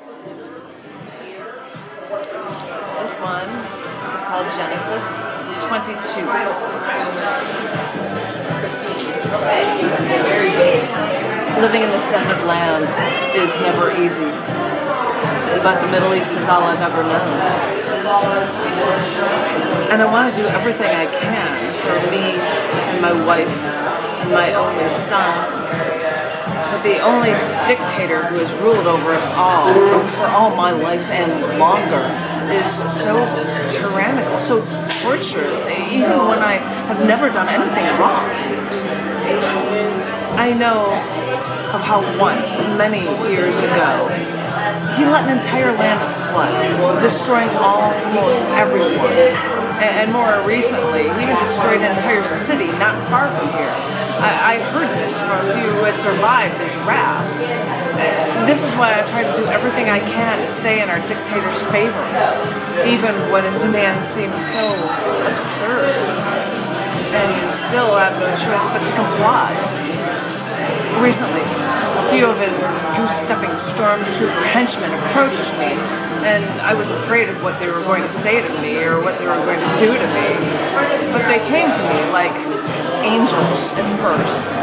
This one is called Genesis 22. Living in this desert land is never easy, but the Middle East is all I've ever known. And I want to do everything I can for me and my wife and my only son. But the only dictator who has ruled over us all for all my life and longer is so tyrannical, so torturous, even when I have never done anything wrong. I know of how once, many years ago, he let an entire land flood, destroying almost everyone. And more recently, he even destroyed an entire city not far from here. I heard this from a few who had survived his wrath. This is why I try to do everything I can to stay in our dictator's favor, even when his demands seem so absurd. And you still have no choice but to comply. Recently, a few of his goose-stepping stormtrooper henchmen approached me, and I was afraid of what they were going to say to me or what they were going to do to me. But they came to me like angels at first,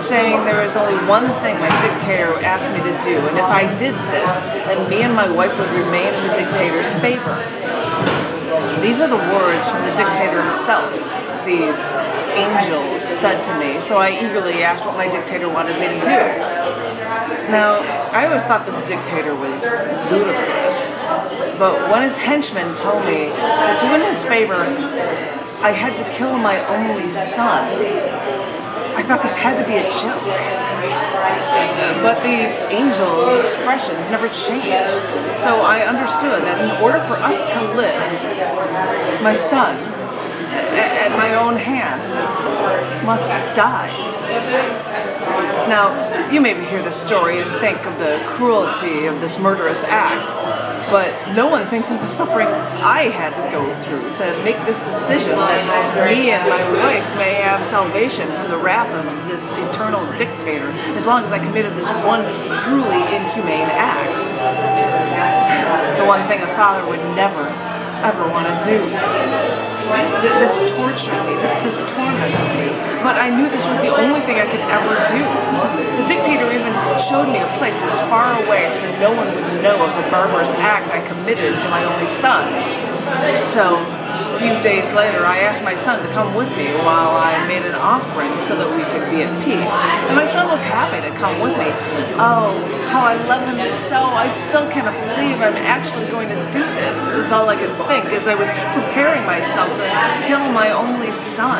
saying there was only one thing my dictator asked me to do, and if I did this, then me and my wife would remain in the dictator's favor. These are the words from the dictator himself, these angels said to me, so I eagerly asked what my dictator wanted me to do. Now, I always thought this dictator was ludicrous, but when his henchmen told me that to win his favor, I had to kill my only son, I thought this had to be a joke. But the angel's expressions never changed, so I understood that in order for us to live, my son, at my own hand, must die. Now, you may hear the story and think of the cruelty of this murderous act, but no one thinks of the suffering I had to go through to make this decision that me and my wife may have salvation from the wrath of this eternal dictator, as long as I committed this one truly inhumane act. The one thing a father would never, ever want to do. This tortured me, this tormented me, but I knew this was the only thing I could ever do. The dictator even showed me a place that was far away so no one would know of the barbarous act I committed to my only son. So, a few days later, I asked my son to come with me while I made an offering so that we could be at peace. And my son was happy to come with me. Oh, how I love him so. I still cannot believe I'm actually going to do this, is all I could think as I was preparing myself to kill my only son,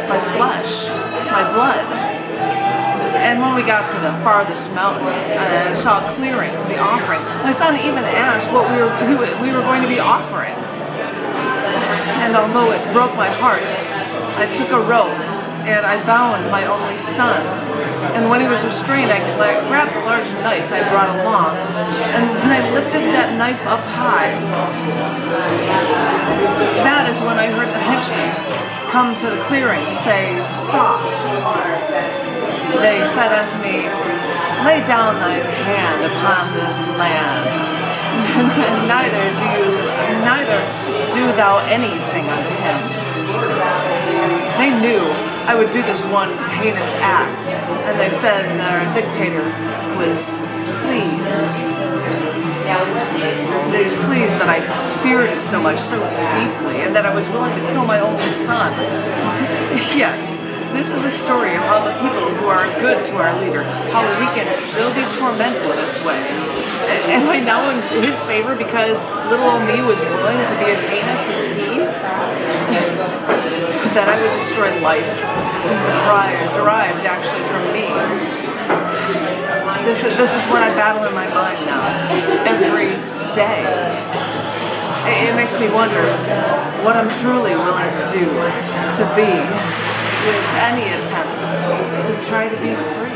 my flesh, my blood. And when we got to the farthest mountain and saw a clearing for the offering, my son even asked what we were going to be offering. And although it broke my heart, I took a rope and I bound my only son. And when he was restrained, I grabbed the large knife I brought along. And when I lifted that knife up high, that is when I heard the henchmen come to the clearing to say, "Stop." They said unto me, "Lay down thine hand upon this land, and neither do thou anything unto him." They knew I would do this one heinous act, and they said that our dictator was pleased. He was pleased that I feared it so much, so deeply, and that I was willing to kill my only son. Yes. This is a story of how the people who are good to our leader, how we can still be tormented this way. Am I now in his favor because little old me was willing to be as heinous as he? That I would destroy life, derived actually from me. This is what I battle in my mind now, every day. It makes me wonder what I'm truly willing to do, to be, with any attempt to try to be free.